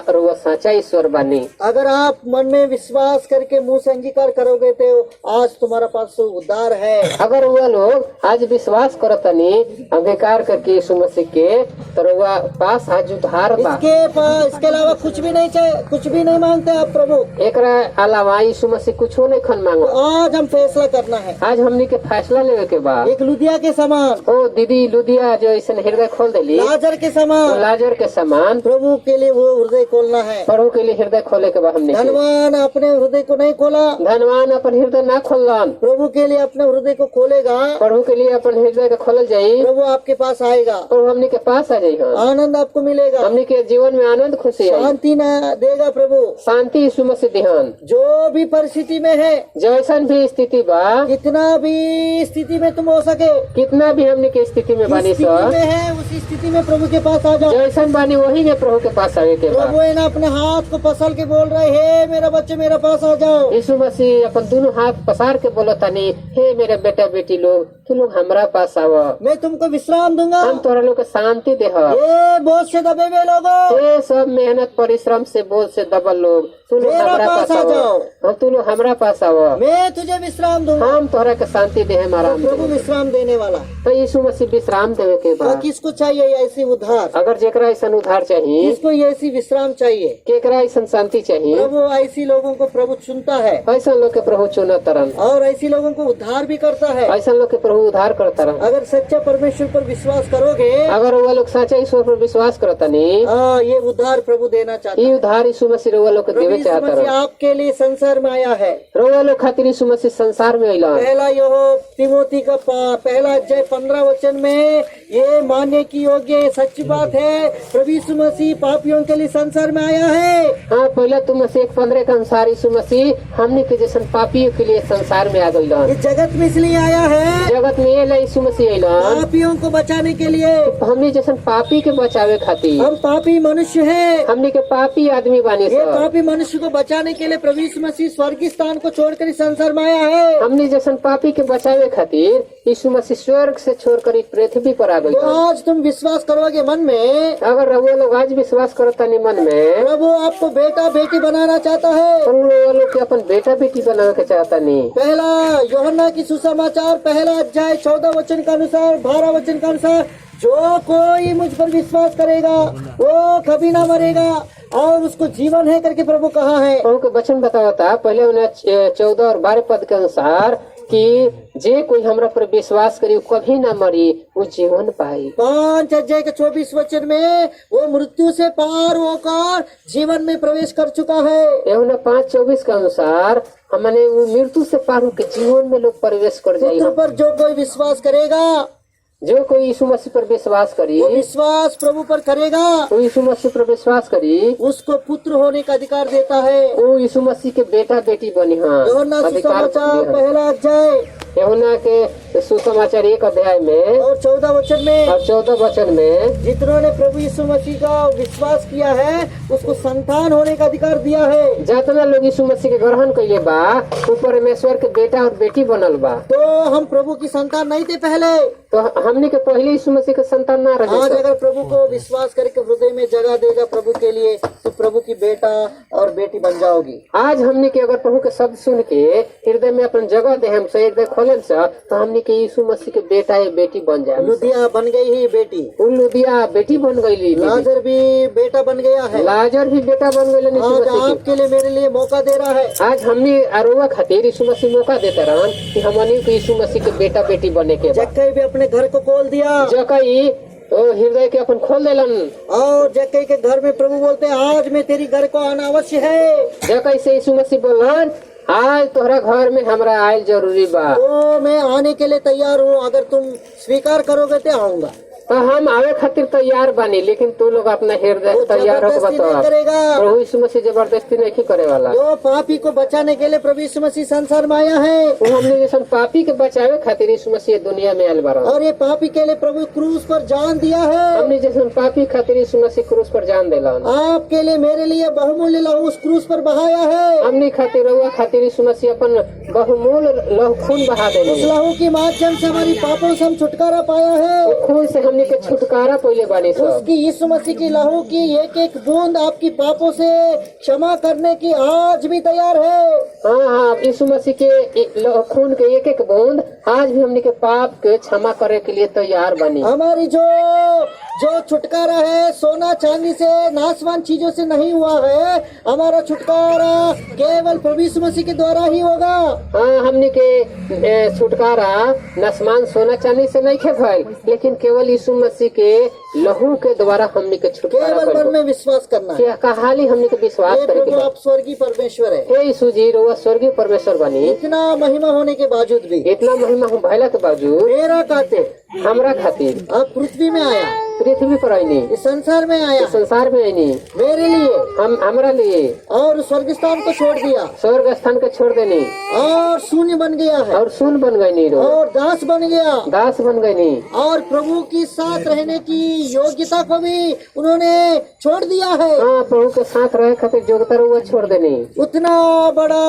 [SPEAKER 3] रोवा सच्चा ईश्वर बानी।
[SPEAKER 1] अगर आप मन में विश्वास करके मुंह से अंगीकार करोगे तो आज तुम्हारा पास उद्धार है।
[SPEAKER 3] अगर वह लोग आज विश्वास करतनी अंगीकार करके यीशु मसीह के, तो रोवा पास आज उद्धार बा।
[SPEAKER 1] इसके अलावा कुछ भी नहीं चाहिए, कुछ भी नहीं मांगते आप प्रभु।
[SPEAKER 3] एकरा अलावा यीशु मसीह कुछ नहीं खन मांगो।
[SPEAKER 1] आज हम फैसला करना है।
[SPEAKER 3] आज हमनी के फैसला लेवे के बा।
[SPEAKER 1] एक लुधिया के समान,
[SPEAKER 3] ओ दीदी लुधिया जो ऐसे हृदय खोल देली,
[SPEAKER 1] लाजर के समान,
[SPEAKER 3] लाजर के समान
[SPEAKER 1] प्रभु के लिए वो हृदय खोलना है।
[SPEAKER 3] प्रभु के लिए हृदय खोले के बा। हमने
[SPEAKER 1] धनवान अपने हृदय को नहीं खोला,
[SPEAKER 3] धनवान अपन हृदय ना खोलन,
[SPEAKER 1] प्रभु के लिए अपने हृदय को खोलेगा,
[SPEAKER 3] प्रभु के लिए अपन हृदय का खोलल जाई,
[SPEAKER 1] प्रभु आपके पास आएगा,
[SPEAKER 3] प्रभु हमने के पास आ जाई।
[SPEAKER 1] आनंद आपको मिलेगा,
[SPEAKER 3] हमने के जीवन में आनंद खुशी आई,
[SPEAKER 1] शांति न देगा प्रभु।
[SPEAKER 3] शांति यीशु मसीह दिहन।
[SPEAKER 1] जो भी परिस्थिति में है,
[SPEAKER 3] जैसन भी स्थिति बा,
[SPEAKER 1] कितना भी स्थिति में तुम हो सके,
[SPEAKER 3] कितना भी हमने के स्थिति में बानी
[SPEAKER 1] जिस स्थिति
[SPEAKER 3] सो,
[SPEAKER 1] में है उसी स्थिति में प्रभु के पास आ जाओ।
[SPEAKER 3] जैसन बानी वही में प्रभु के पास आवे के बा।
[SPEAKER 1] प्रभु है ना अपने हाथ को पसल के बोल रहे, हे मेरा बच्चे मेरे पास आ जाओ।
[SPEAKER 3] यीशु मसीह अपन दोनों हाथ पसार के बोलो तनी, हे मेरे बेटा बेटी लोग, तू लोग हमरा पास आओ,
[SPEAKER 1] मैं तुमको विश्राम दूंगा।
[SPEAKER 3] हम तोरा लोग के शांति देह।
[SPEAKER 1] ये बोझ से दबे हुए लोगों,
[SPEAKER 3] ये सब मेहनत परिश्रम से बोझ से दबल लोग, तू लोग
[SPEAKER 1] मेरा
[SPEAKER 3] हमरा
[SPEAKER 1] पास
[SPEAKER 3] पास
[SPEAKER 1] आ
[SPEAKER 3] आओ,
[SPEAKER 1] जाओ।
[SPEAKER 3] हम तू लोग हमरा पास आओ,
[SPEAKER 1] मैं तुझे विश्राम दूंगा।
[SPEAKER 3] हम तोरा के शांति देह मारा।
[SPEAKER 1] प्रभु विश्राम देने वाला।
[SPEAKER 3] तो यीशु मसीह विश्राम देवे के
[SPEAKER 1] तो
[SPEAKER 3] बाद,
[SPEAKER 1] किसको चाहिए ऐसी उद्धार?
[SPEAKER 3] अगर जेकरा ऐसा उद्धार चाहिए,
[SPEAKER 1] किसको ऐसी विश्राम चाहिए?
[SPEAKER 3] केकरा ऐसा शांति चाहिए,
[SPEAKER 1] प्रभु ऐसी लोगों को प्रभु चुनता है
[SPEAKER 3] ऐसा लोग के प्रभु चुना तरन,
[SPEAKER 1] और ऐसी लोगों को उद्धार भी करता है।
[SPEAKER 3] ऐसा लोग के प्रभु उद्धार करता रह।
[SPEAKER 1] अगर सच्चा परमेश्वर पर विश्वास करोगे,
[SPEAKER 3] अगर वो लोग सच्चा ईश्वर पर विश्वास करता नहीं,
[SPEAKER 1] ये उद्धार प्रभु देना चाहता
[SPEAKER 3] ये
[SPEAKER 1] है।
[SPEAKER 3] उद्धार यीशु मसीह वो लोग के
[SPEAKER 1] प्रभु
[SPEAKER 3] देवे
[SPEAKER 1] यीशु
[SPEAKER 3] चाहता
[SPEAKER 1] मसीह
[SPEAKER 3] रह।
[SPEAKER 1] आपके लिए संसार में आया है।
[SPEAKER 3] वो लोग खातिर यीशु मसीह संसार में अइला।
[SPEAKER 1] पहला यहो तिमोथी का पहला अध्याय 15 वचन में ये मानने की योग्य सच्ची बात है, प्रभु यीशु मसीह पापियों के लिए संसार में आया है।
[SPEAKER 3] हाँ, पहले तुम मसीह 15 के अनुसार यीशु मसीह हमने के जैसे पापियों के लिए संसार में आ गइलन।
[SPEAKER 1] इस जगत में इसलिए आया है,
[SPEAKER 3] जगत में ये यीशु मसीह अइलन
[SPEAKER 1] पापियों को बचाने के लिए।
[SPEAKER 3] हमने जैसे पापी के बचावे खातिर।
[SPEAKER 1] हम पापी मनुष्य हैं,
[SPEAKER 3] हमने के पापी आदमी बानी
[SPEAKER 1] ये
[SPEAKER 3] सब।
[SPEAKER 1] पापी मनुष्य को बचाने के लिए प्रभु यीशु मसीह स्वर्गीय स्थान को छोड़कर इस संसार में आया है।
[SPEAKER 3] हमने जैसे पापी के बचावे खातिर यीशु मसीह स्वर्ग से छोड़कर इस पृथ्वी पर आ गए।
[SPEAKER 1] तो आज तुम विश्वास करोगे मन में,
[SPEAKER 3] अगर वो लोग आज विश्वास करता नहीं मन में,
[SPEAKER 1] प्रभु आपको बेटा बेटी बनाना चाहता है।
[SPEAKER 3] उन लोग के अपन बेटा बेटी बना के चाहता नहीं।
[SPEAKER 1] पहला यूहन्ना की सुसमाचार पहला अध्याय 14 वचन के अनुसार 12 वचन के अनुसार, जो कोई मुझ पर विश्वास करेगा वो कभी ना मरेगा और उसको जीवन है करके प्रभु कहा है।
[SPEAKER 3] प्रभु के वचन बताया था पहले उन्हें 14 और 12 पद के अनुसार कि जे कोई हमरा पर विश्वास करे कभी ना मरी वो जीवन पाई।
[SPEAKER 1] 5 अध्याय के 24 वचन में वो मृत्यु से पार होकर जीवन में प्रवेश कर चुका है।
[SPEAKER 3] यूहन्ना 5:24 के अनुसार हमने वो मृत्यु से पार होकर जीवन में लोग प्रवेश कर जाएगा।
[SPEAKER 1] पुत्र पर जो कोई विश्वास करेगा,
[SPEAKER 3] जो कोई यीशु मसीह पर विश्वास करी,
[SPEAKER 1] वो विश्वास प्रभु पर करेगा,
[SPEAKER 3] वो यीशु मसीह पर विश्वास करी,
[SPEAKER 1] उसको पुत्र होने का अधिकार देता है।
[SPEAKER 3] वो यीशु मसीह के बेटा बेटी बनी। हाँ,
[SPEAKER 1] यूहन्ना सुसमाचार पहला अध्याय
[SPEAKER 3] यूहन्ना के सुसमाचार 1 अध्याय में
[SPEAKER 1] और 14 वचन में,
[SPEAKER 3] और 14 वचन में,
[SPEAKER 1] जिन्होंने प्रभु यीशु मसीह का विश्वास किया है उसको संतान होने का अधिकार दिया है।
[SPEAKER 3] जितना लोग यीशु मसीह के ग्रहण कइले बा वो परमेश्वर के बेटा और बेटी बनल बा।
[SPEAKER 1] तो हम प्रभु की संतान नहीं थे पहले,
[SPEAKER 3] तो हमने के पहले यीशु मसीह के संतान ना रहे।
[SPEAKER 1] आज अगर प्रभु को विश्वास करके हृदय में जगह देगा प्रभु के लिए तो प्रभु की बेटा और बेटी बन जाओगी।
[SPEAKER 3] आज हमने के अगर प्रभु के शब्द सुन के हृदय में अपन जगह दे हम से हृदय खोलन से तो हमने के यीशु मसीह के बेटा या बेटी बन जाए।
[SPEAKER 1] लुदिया बन गई ही बेटी,
[SPEAKER 3] लुदिया बेटी बन गई,
[SPEAKER 1] लाजर भी बेटा बन गया है,
[SPEAKER 3] लाजर भी बेटा बन गए।
[SPEAKER 1] आज आपके लिए मेरे लिए मौका दे रहा है।
[SPEAKER 3] आज हमने अरुआ खातिर यीशु मसीह मौका देते रहन कि हमने को यीशु मसीह के बेटा बेटी बने के।
[SPEAKER 1] जक्कई भी अपने घर को खोल दिया,
[SPEAKER 3] जक्कई तो हृदय के अपन खोल देलन
[SPEAKER 1] और जक्कई के घर में प्रभु बोलते हैं आज मैं तेरी घर को आना अवश्य है।
[SPEAKER 3] जक्कई से यीशु मसीह बोलन आज तोहरा घर में हमरा आयल जरूरी बा,
[SPEAKER 1] तो मैं आने के लिए तैयार हूँ, अगर तुम स्वीकार करोगे तो आऊंगा।
[SPEAKER 3] तो हम आवे खातिर तैयार बानी, लेकिन तू लोग अपना हृदय तैयार हो
[SPEAKER 1] करेगा।
[SPEAKER 3] प्रभु यीशु मसीह जबरदस्ती नहीं करे वाला।
[SPEAKER 1] जो पापी को बचाने के लिए प्रभु यीशु मसीह संसार में आया है,
[SPEAKER 3] वो हमने जैसे पापी के बचावे खातिर यीशु मसीह दुनिया में आयल बारा,
[SPEAKER 1] और ये पापी के लिए प्रभु क्रूस पर जान दिया है।
[SPEAKER 3] हमने जैसे पापी खातिर यीशु मसीह क्रूस पर जान देला।
[SPEAKER 1] आपके लिए मेरे लिए बहुमूल्य लहू उस क्रूस पर बहाया है।
[SPEAKER 3] हमने खातिर रहुआ खातिर यीशु मसीह अपन बहुमूल्य लहू खून बहा देले।
[SPEAKER 1] उस लहू के माध्यम से हमारी पापों से हम छुटकारा पाया है।
[SPEAKER 3] खून से हमने के छुटकारा पहले बानी सब।
[SPEAKER 1] उसकी यीशु मसीह की लहू की एक एक बूंद आपकी पापों से क्षमा करने की आज भी तैयार है।
[SPEAKER 3] हाँ हाँ, यीशु मसीह के खून के एक एक बूंद आज भी हमने के पाप के क्षमा करे के लिए तैयार बनी।
[SPEAKER 1] हमारी जो छुटकारा है सोना चांदी से नाशवान चीजों से नहीं हुआ है, हमारा छुटकारा केवल प्रभु यीशु मसीह के द्वारा ही होगा।
[SPEAKER 3] हाँ, हमने के छुटकारा नाशवान सोना चांदी से नहीं खे भइल, लेकिन केवल यीशु मसीह के लहू के द्वारा हमने के छुटकारा
[SPEAKER 1] केवल मन में विश्वास करना है।
[SPEAKER 3] कहाली हमने के विश्वास करे
[SPEAKER 1] प्रभु आप स्वर्गीय परमेश्वर है।
[SPEAKER 3] हे यीशु जी रोवा स्वर्गीय परमेश्वर बनी,
[SPEAKER 1] इतना महिमा होने के बावजूद भी,
[SPEAKER 3] इतना महिमा हम भइला के बावजूद
[SPEAKER 1] मेरा खातिर
[SPEAKER 3] हमरा खातिर
[SPEAKER 1] अब पृथ्वी में आया,
[SPEAKER 3] पृथ्वी पर आईनी,
[SPEAKER 1] इस संसार में आया,
[SPEAKER 3] संसार में आईनी
[SPEAKER 1] मेरे लिए,
[SPEAKER 3] हमरा लिए,
[SPEAKER 1] और स्वर्ग स्थान को छोड़ दिया,
[SPEAKER 3] स्वर्ग स्थान को छोड़ देनी,
[SPEAKER 1] और शून्य बन गया है,
[SPEAKER 3] और शून्य बन गई नी,
[SPEAKER 1] और दास बन गया,
[SPEAKER 3] दास बन गई नी,
[SPEAKER 1] और प्रभु के साथ रहने की योग्यता को भी उन्होंने छोड़ दिया है।
[SPEAKER 3] हाँ, प्रभु के साथ रहे खातिर योग्यता वो छोड़ देनी।
[SPEAKER 1] उतना बड़ा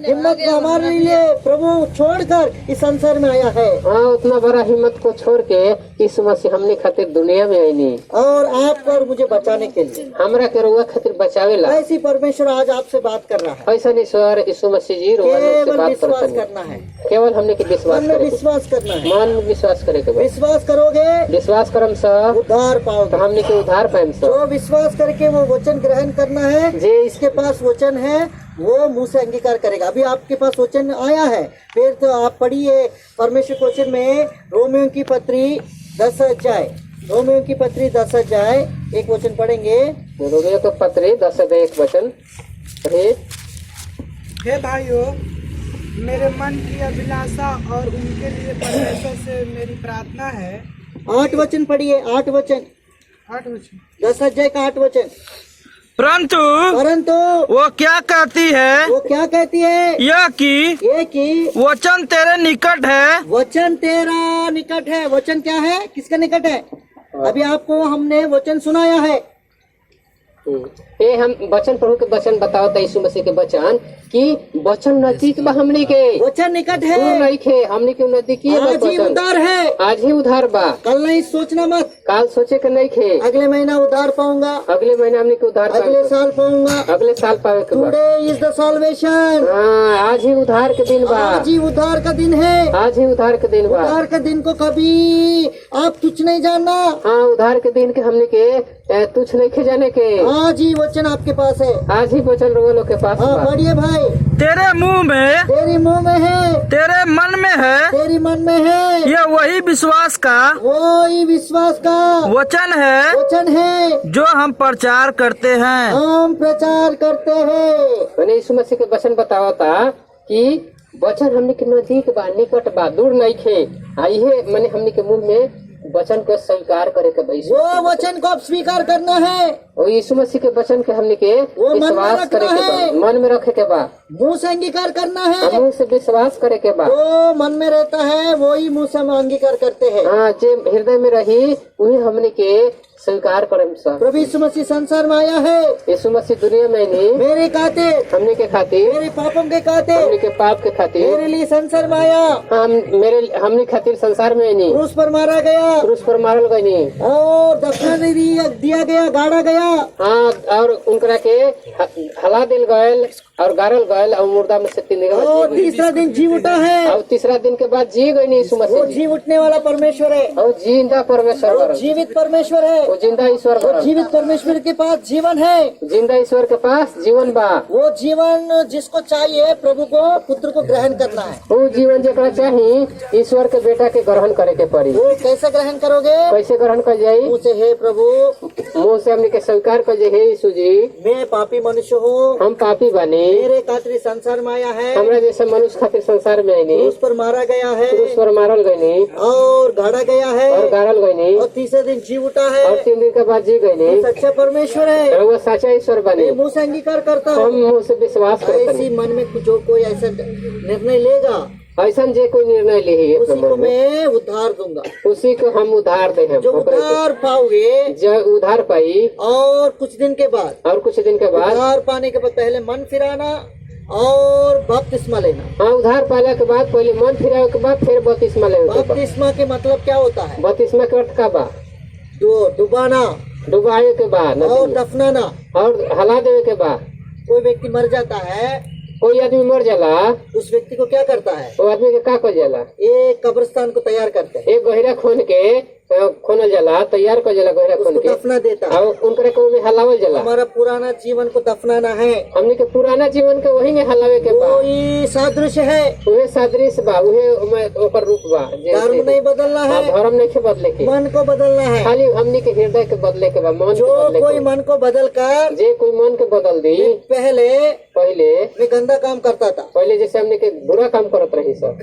[SPEAKER 1] हिम्मत हमारे लिए प्रभु छोड़कर इस संसार में आया है।
[SPEAKER 3] हाँ, उतना बड़ा हिम्मत को छोड़ के इस मसीह हमने खातिर दुनिया में आईनी,
[SPEAKER 1] और आपको और मुझे बचाने के लिए
[SPEAKER 3] हमरा के रुआ खातिर बचावेला।
[SPEAKER 1] ऐसी परमेश्वर आज आपसे बात कर रहा है।
[SPEAKER 3] ऐसा नहीं सर, यीशु मसीह जी रुआ से
[SPEAKER 1] केवल
[SPEAKER 3] बात
[SPEAKER 1] विश्वास करना है,
[SPEAKER 3] केवल हमने के विश्वास
[SPEAKER 1] मन में
[SPEAKER 3] करे,
[SPEAKER 1] विश्वास करना है।
[SPEAKER 3] मन में विश्वास करे के बाद
[SPEAKER 1] विश्वास करोगे
[SPEAKER 3] विश्वास करम सर
[SPEAKER 1] उद्धार
[SPEAKER 3] तो
[SPEAKER 1] पाओगे।
[SPEAKER 3] हमने के उद्धार पाएम सर।
[SPEAKER 1] जो विश्वास करके वो वचन ग्रहण करना है,
[SPEAKER 3] जे
[SPEAKER 1] इसके पास वचन है वो मुंह से अंगीकार करेगा। अभी आपके पास वचन आया है, फिर तो आप पढ़िए परमेश्वर के वचन में रोमियो की पत्री 10 अध्याय, रोमियो की पत्री 10 अध्याय एक वचन पढ़ेंगे।
[SPEAKER 3] रोमियो को पत्री 10 अध्याय 1 वचन।
[SPEAKER 5] हे भाइयों, मेरे मन की अभिलाषा और उनके लिए परमेश्वर से मेरी प्रार्थना है।
[SPEAKER 1] 8 वचन पढ़िए, 8 वचन,
[SPEAKER 5] 8 वचन,
[SPEAKER 1] 10 अध्याय का 8 वचन।
[SPEAKER 4] परंतु
[SPEAKER 1] परंतु
[SPEAKER 4] वो क्या कहती है,
[SPEAKER 1] वो क्या कहती है,
[SPEAKER 4] यह कि
[SPEAKER 1] ये कि
[SPEAKER 4] वचन तेरे निकट है।
[SPEAKER 1] वचन तेरा निकट है। वचन क्या है, किसका निकट है? अभी आपको हमने वचन सुनाया है।
[SPEAKER 3] ये हम वचन प्रभु के वचन बताओ था, यीशु मसीह के वचन कि वचन नजदीक बा हमनी के,
[SPEAKER 1] वचन निकट है,
[SPEAKER 3] दूर नहीं खे, हमनी के नजदीक ही
[SPEAKER 1] आज ही उधार है,
[SPEAKER 3] आज ही उधार बा,
[SPEAKER 1] कल नहीं सोचना मत,
[SPEAKER 3] काल सोचे के नहीं खे,
[SPEAKER 1] अगले महीना उधार पाऊंगा,
[SPEAKER 3] अगले महीने हमनी के उधार
[SPEAKER 1] अगले साल पाऊंगा,
[SPEAKER 3] अगले साल पावे के बा।
[SPEAKER 1] टुडे इज द सॉल्वेशन,
[SPEAKER 3] आज ही उधार के दिन बा,
[SPEAKER 1] आज ही उधार का दिन है,
[SPEAKER 3] आज ही उधार के दिन बा।
[SPEAKER 1] उधार के दिन को कभी आप तुच्छ नहीं जानना।
[SPEAKER 3] हाँ, उधार के दिन के हमने के तुच्छ नहीं खे जाने के,
[SPEAKER 1] आज ही वचन आपके पास है,
[SPEAKER 3] आज ही वचन लोगों के पास
[SPEAKER 1] हाँ
[SPEAKER 3] बा।
[SPEAKER 1] बढ़िए भाई,
[SPEAKER 4] तेरे मुंह में,
[SPEAKER 1] तेरी मुंह में है,
[SPEAKER 4] तेरे मन में है,
[SPEAKER 1] तेरी मन में है,
[SPEAKER 4] ये वही विश्वास का
[SPEAKER 1] वही विश्वास का
[SPEAKER 4] वचन है
[SPEAKER 1] वचन है
[SPEAKER 4] जो हम प्रचार करते हैं।
[SPEAKER 1] हम प्रचार करते हैं।
[SPEAKER 3] मैंने यीशु मसीह के वचन बतावा था कि वचन हमने के नजदीक बा, निकट बा, दूर नहीं खे। आई है मैंने हमने के मुंह में वचन को स्वीकार करे के भाई,
[SPEAKER 1] वो वचन को आप स्वीकार करना है,
[SPEAKER 3] और यीशु मसीह के वचन के हमने के
[SPEAKER 1] वो मन में
[SPEAKER 3] विश्वास करे
[SPEAKER 1] रखना
[SPEAKER 3] के
[SPEAKER 1] है।
[SPEAKER 3] बा, मन में रखे के बा,
[SPEAKER 1] मुंह से अंगीकार करना है,
[SPEAKER 3] मुंह से विश्वास करे के बा।
[SPEAKER 1] जो मन में रहता है वही मुंह से हम अंगीकार करते हैं।
[SPEAKER 3] हाँ, जो हृदय में रही वही हमने के स्वीकार करे सब।
[SPEAKER 1] प्रभु यीशु मसीह संसार में आया है,
[SPEAKER 3] यीशु मसीह दुनिया में नहीं,
[SPEAKER 1] मेरे खातिर,
[SPEAKER 3] हमने के खातिर,
[SPEAKER 1] मेरे पापों के
[SPEAKER 3] हमने
[SPEAKER 1] खातिर,
[SPEAKER 3] के पाप के खातिर,
[SPEAKER 1] मेरे लिए संसार में आया,
[SPEAKER 3] हमने खातिर संसार में नहीं,
[SPEAKER 1] क्रूस पर मारा गया,
[SPEAKER 3] क्रूस पर मारल गई नहीं,
[SPEAKER 1] और दफना दिया गया, गाड़ा गया,
[SPEAKER 3] हाँ, और उनकरा के हला दिल गयल और गारल गयल और मुर्दा में से 3 दिन के
[SPEAKER 1] और
[SPEAKER 3] बाद जी
[SPEAKER 1] तीसरा दिन जी उठा है।
[SPEAKER 3] और तीसरा दिन के बाद जी गई नहीं यीशु
[SPEAKER 1] वो
[SPEAKER 3] मसीह,
[SPEAKER 1] जी उठने वाला परमेश्वर है,
[SPEAKER 3] और जिंदा परमेश्वर
[SPEAKER 1] वो
[SPEAKER 3] बरन।
[SPEAKER 1] जीवित परमेश्वर है,
[SPEAKER 3] वो जिंदा ईश्वर
[SPEAKER 1] वो
[SPEAKER 3] बरन।
[SPEAKER 1] जीवित परमेश्वर के पास जीवन है,
[SPEAKER 3] जिंदा ईश्वर के पास जीवन बा।
[SPEAKER 1] वो जीवन जिसको चाहिए प्रभु को, पुत्र को ग्रहण करना है।
[SPEAKER 3] वो जीवन जरा चाहिए ईश्वर के बेटा के ग्रहण करे के पड़ी।
[SPEAKER 1] वो कैसे ग्रहण करोगे?
[SPEAKER 3] कैसे ग्रहण कर जाये?
[SPEAKER 1] मुँह से, हे प्रभु,
[SPEAKER 3] मुँह से हमने के स्वीकार कर जाये, हे यीशु जी
[SPEAKER 1] मैं पापी मनुष्य हूँ,
[SPEAKER 3] हम पापी बने,
[SPEAKER 1] मेरे खातिर संसार में आया है,
[SPEAKER 3] हमरा जैसे मनुष्य खातिर संसार में आई नहीं,
[SPEAKER 1] क्रूस पर मारा गया है,
[SPEAKER 3] क्रूस पर मारल गई नहीं
[SPEAKER 1] और गाड़ा गया
[SPEAKER 3] और
[SPEAKER 1] है,
[SPEAKER 3] गाड़ल गई नहीं
[SPEAKER 1] और तीसरे दिन जी उठा
[SPEAKER 3] और
[SPEAKER 1] है।
[SPEAKER 3] 3 दिन के बाद जी गई नहीं।
[SPEAKER 1] सच्चा परमेश्वर है,
[SPEAKER 3] और वो सच्चा ईश्वर बने।
[SPEAKER 1] मैं मुँह से अंगीकार करता
[SPEAKER 3] हम
[SPEAKER 1] हूँ।
[SPEAKER 3] मुँह से विश्वास करते
[SPEAKER 1] ऐसी
[SPEAKER 3] हैं।
[SPEAKER 1] मन में जो कोई ऐसा निर्णय लेगा,
[SPEAKER 3] ऐसा जे कोई निर्णय ले
[SPEAKER 1] उसी को मैं उद्धार दूंगा,
[SPEAKER 3] उसी को हम उधार दे हैं।
[SPEAKER 1] जो उद्धार पाओगे,
[SPEAKER 3] जो उधार पाई
[SPEAKER 1] और कुछ दिन के बाद,
[SPEAKER 3] और कुछ दिन के बाद,
[SPEAKER 1] उद्धार पाने के बाद पहले मन फिराना और बपतिस्मा लेना।
[SPEAKER 3] हाँ, उधार पाने के बाद पहले मन फिरावे के बाद फिर बपतिस्मा लेवे के बा।
[SPEAKER 1] बपतिस्मा के मतलब क्या होता है?
[SPEAKER 3] बपतिस्मा के अर्थ का बा?
[SPEAKER 1] डुबाना
[SPEAKER 3] डुबाए के बाद
[SPEAKER 1] और दफनाना।
[SPEAKER 3] और हला देवे के बाद।
[SPEAKER 1] कोई व्यक्ति मर जाता है,
[SPEAKER 3] कोई आदमी मर जाला,
[SPEAKER 1] उस व्यक्ति को क्या करता है?
[SPEAKER 3] वो आदमी के का कर जाला?
[SPEAKER 1] एक कब्रिस्तान को तैयार करते हैं,
[SPEAKER 3] एक गहरा खोन के खोनल जाला, तैयार कर जाला गहरा खोन
[SPEAKER 1] उसको
[SPEAKER 3] के,
[SPEAKER 1] दफना देता है।
[SPEAKER 3] और उनके को में हलावल जाला।
[SPEAKER 1] हमारा पुराना जीवन को दफनाना है,
[SPEAKER 3] हमने के पुराना जीवन के वही में हलावे के बा।
[SPEAKER 1] कोई सादृश्य है,
[SPEAKER 3] उहे सादृश्य बा, उहे ओकर रूप बा।
[SPEAKER 1] धर्म नहीं बदलना है,
[SPEAKER 3] धर्म नहीं के बदले के,
[SPEAKER 1] मन को बदलना है।
[SPEAKER 3] खाली हमने के हृदय के बदले के बा, मन के
[SPEAKER 1] जो
[SPEAKER 3] बदले
[SPEAKER 1] कोई
[SPEAKER 3] के।
[SPEAKER 1] मन को बदल कर,
[SPEAKER 3] जे कोई मन के बदल दी, पहले
[SPEAKER 1] मैं गंदा काम करता था,
[SPEAKER 3] पहले जैसे हमने के बुरा काम करत रही सब,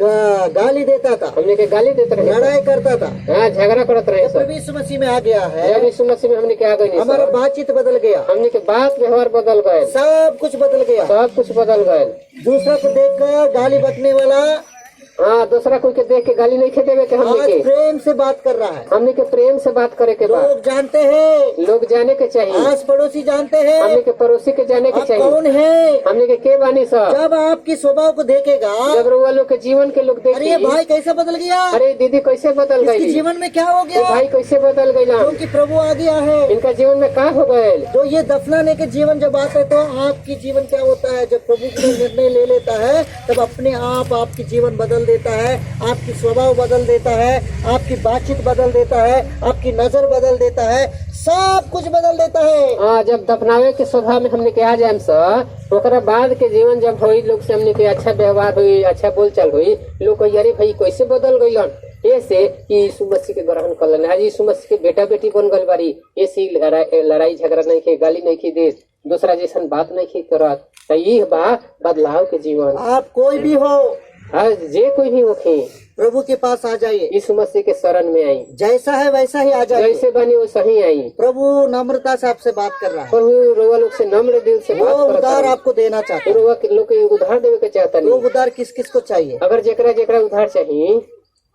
[SPEAKER 1] गाली देता था,
[SPEAKER 3] हमने के गाली देते रहे,
[SPEAKER 1] लड़ाई करता था,
[SPEAKER 3] हाँ, झगड़ा करत रहे सब।
[SPEAKER 1] प्रभु यीशु मसीह में आ गया है,
[SPEAKER 3] जब यीशु मसीह में हमने के आ गई,
[SPEAKER 1] हमारा बातचीत बदल गया,
[SPEAKER 3] हमने के बात व्यवहार बदल गए,
[SPEAKER 1] सब कुछ बदल गया।
[SPEAKER 3] सब कुछ बदल गए।
[SPEAKER 1] दूसरा को देखकर गाली बकने वाला
[SPEAKER 3] हाँ, दूसरा कोई के देख के गाली नहीं खेदेवे के, हमने
[SPEAKER 1] आज
[SPEAKER 3] के
[SPEAKER 1] प्रेम से बात कर रहा है।
[SPEAKER 3] हमने के प्रेम से बात करे के बाद
[SPEAKER 1] लोग जानते हैं,
[SPEAKER 3] लोग जाने के चाहिए,
[SPEAKER 1] आस पड़ोसी जानते हैं
[SPEAKER 3] हमने के पड़ोसी के जाने के
[SPEAKER 1] आप
[SPEAKER 3] चाहिए,
[SPEAKER 1] कौन है।
[SPEAKER 3] हमने के बानी सब।
[SPEAKER 1] जब आपकी स्वभाव को देखेगा,
[SPEAKER 3] जब रुआ लोग के जीवन के लोग
[SPEAKER 1] अरे
[SPEAKER 3] देखे,
[SPEAKER 1] भाई कैसा बदल गया,
[SPEAKER 3] अरे दीदी कैसे बदल
[SPEAKER 1] इसके
[SPEAKER 3] गई,
[SPEAKER 1] जीवन में क्या हो
[SPEAKER 3] ये
[SPEAKER 1] गया,
[SPEAKER 3] भाई कैसे बदल गई,
[SPEAKER 1] क्योंकि प्रभु आ गया है।
[SPEAKER 3] इनका जीवन में क्या हो गए।
[SPEAKER 1] तो ये दफनाने के जीवन जब आते तो आपकी जीवन क्या होता है, जब प्रभु को निर्णय ले लेता है तब अपने आप आपकी जीवन बदल देता है, आपकी स्वभाव बदल देता है, आपकी बातचीत बदल देता है, आपकी नजर बदल देता है, सब कुछ बदल देता है।
[SPEAKER 3] हाँ, जब दफनावे के स्वभाव में हमने के आ जाए सर, ओकरा बाद के जीवन जब हुई, लोग से हमने के अच्छा व्यवहार हुई, अच्छा बोलचाल हुई, लोग कही अरे भाई कैसे बदल गई, ऐसे कि यीशु मसीह के ग्रहण कर लेना, आज यीशु मसीह के बेटा बेटी बन गल बारी, ऐसी लड़ाई झगड़ा नहीं खे, गाली नहीं खी दे, दूसरा जैसा बात नहीं खी करत, तो ये बा बदलाव के जीवन।
[SPEAKER 1] आप कोई भी हो,
[SPEAKER 3] जे कोई भी होखे,
[SPEAKER 1] प्रभु के पास आ जाइए,
[SPEAKER 3] यीशु मसीह के शरण में आई,
[SPEAKER 1] जैसा है वैसा ही आ जाइए।
[SPEAKER 3] जैसे बनी वो सही आई।
[SPEAKER 1] प्रभु नम्रता से आपसे बात कर रहा है,
[SPEAKER 3] प्रभु रोवा लोग से नम्र दिल से
[SPEAKER 1] वो
[SPEAKER 3] बात करता
[SPEAKER 1] उधार
[SPEAKER 3] है।
[SPEAKER 1] आपको देना चाहता है।
[SPEAKER 3] रोवा के लोग के उधार देवे के चाहता
[SPEAKER 1] वो
[SPEAKER 3] नहीं।
[SPEAKER 1] उधार किस किस को चाहिए?
[SPEAKER 3] अगर जेकरा जेकरा उधार चाहिए,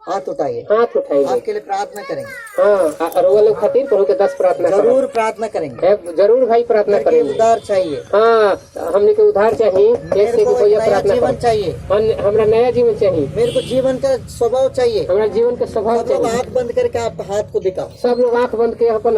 [SPEAKER 1] हाथ उठाइए,
[SPEAKER 3] हाथ उठाइए।
[SPEAKER 1] आपके लिए प्रार्थना करेंगे।
[SPEAKER 3] हाँ, और वो लोग खातिर प्रभु के 10 प्रार्थना
[SPEAKER 1] जरूर प्रार्थना करेंगे,
[SPEAKER 3] जरूर भाई प्रार्थना
[SPEAKER 1] करके
[SPEAKER 3] करेंगे।
[SPEAKER 1] उद्धार चाहिए,
[SPEAKER 3] हाँ, हमने के उद्धार चाहिए।
[SPEAKER 1] मेरे को एक नया जीवन चाहिए,
[SPEAKER 3] हमरा नया जीवन चाहिए,
[SPEAKER 1] मेरे को जीवन का स्वभाव चाहिए।
[SPEAKER 3] हमरा जीवन का स्वभाव
[SPEAKER 1] सब लोग
[SPEAKER 3] चाहिए।
[SPEAKER 1] आँख बंद करके आप हाथ को दिखाओ,
[SPEAKER 3] सब लोग आंख बंद के अपन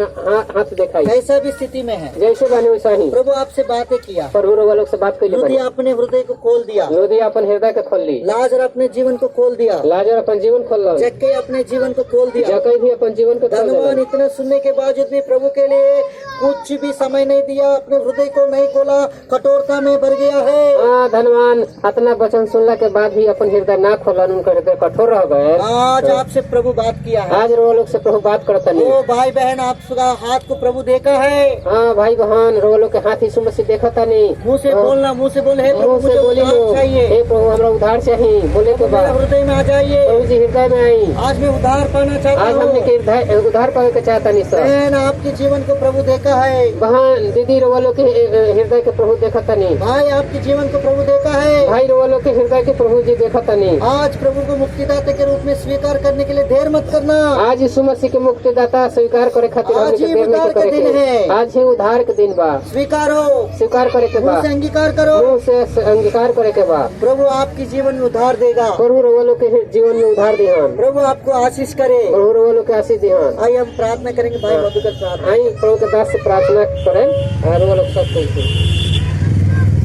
[SPEAKER 3] हाथ दिखाई,
[SPEAKER 1] कैसा भी स्थिति में है।
[SPEAKER 3] जैसे बने वैसा ही।
[SPEAKER 1] प्रभु आपसे बातें किया,
[SPEAKER 3] प्रभु रोग लोग से बात कर
[SPEAKER 1] यदि आपने हृदय को खोल दिया,
[SPEAKER 3] यदि अपन हृदय के खोल ली,
[SPEAKER 1] लाजर अपने जीवन को खोल दिया,
[SPEAKER 3] लाजर अपन जीवन खोल लो,
[SPEAKER 1] जक्के अपने जीवन को खोल दिया,
[SPEAKER 3] जकई भी अपन जीवन को खोल
[SPEAKER 1] धनवान
[SPEAKER 3] दिया।
[SPEAKER 1] इतना सुनने के बावजूद भी प्रभु के लिए कुछ भी समय नहीं दिया, अपने हृदय को नहीं खोला, कठोरता में भर गया है।
[SPEAKER 3] हाँ, धनवान इतना वचन सुनने के बाद भी अपन हृदय ना खोलन, उनका हृदय कठोर रह गए।
[SPEAKER 1] आज आपसे प्रभु बात किया है,
[SPEAKER 3] आज रो लोग से प्रभु बात करता नहीं।
[SPEAKER 1] ओ भाई बहन, आपका हाथ को प्रभु देखा है।
[SPEAKER 3] हाँ भाई बहन, रो लोग के हाथ यीशु मसीह देखा था नहीं।
[SPEAKER 1] मुँह से बोलना, मुँह से बोले, हे प्रभु
[SPEAKER 3] मुंह से
[SPEAKER 1] मुझे
[SPEAKER 3] बोली
[SPEAKER 1] उद्धार चाहिए,
[SPEAKER 3] हे प्रभु हमरा उद्धार चाहिए, बोले के
[SPEAKER 1] मेरे
[SPEAKER 3] बाद
[SPEAKER 1] हृदय में आ जाइए,
[SPEAKER 3] प्रभु जी हृदय में आई।
[SPEAKER 1] आज मैं उद्धार पाना चाहता
[SPEAKER 3] आज हमने
[SPEAKER 1] हूँ।
[SPEAKER 3] के उद्धार पावे के चाहता नहीं सर।
[SPEAKER 1] बहन, आपके जीवन को प्रभु देखा है,
[SPEAKER 3] बहन दीदी रो लोग के हृदय के प्रभु देखा था नहीं।
[SPEAKER 1] भाई आपके जीवन को प्रभु देखा है।
[SPEAKER 3] भाई रो लोग के हृदय के प्रभु जी देखा था नहीं।
[SPEAKER 1] आज प्रभु को मुक्तिदाता के रूप में स्वीकार करने के लिए देर मत करना।
[SPEAKER 3] आज यीशु मसीह के मुक्तिदाता स्वीकार करे खातिर
[SPEAKER 1] आज ही उद्धार का दिन है।
[SPEAKER 3] आज ही उद्धार के दिन बा,
[SPEAKER 1] स्वीकारो,
[SPEAKER 3] स्वीकार करे के
[SPEAKER 1] मुंह
[SPEAKER 3] बा,
[SPEAKER 1] से अंगीकार करो,
[SPEAKER 3] मुंह से अंगीकार करे के बा।
[SPEAKER 1] प्रभु आपके जीवन में उद्धार देगा,
[SPEAKER 3] प्रभु रो लोग के जीवन में उद्धार दिहान,
[SPEAKER 1] प्रभु आपको आशीष करे।
[SPEAKER 3] प्रभु रो लोग के आशीष दिहान।
[SPEAKER 1] आइए हम प्रार्थना करेंगे, भाई मधुकर प्रार्थना।
[SPEAKER 3] आई प्रभु के दास से प्रार्थना करें और वो लोग सब कुछ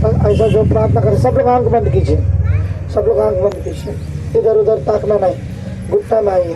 [SPEAKER 5] ऐसा जो प्रार्थना करें, सब लोग आंख बंद कीजिए, सब लोग आंख बंद कीजिए, इधर उधर ताकना नहीं, घुटना नहीं।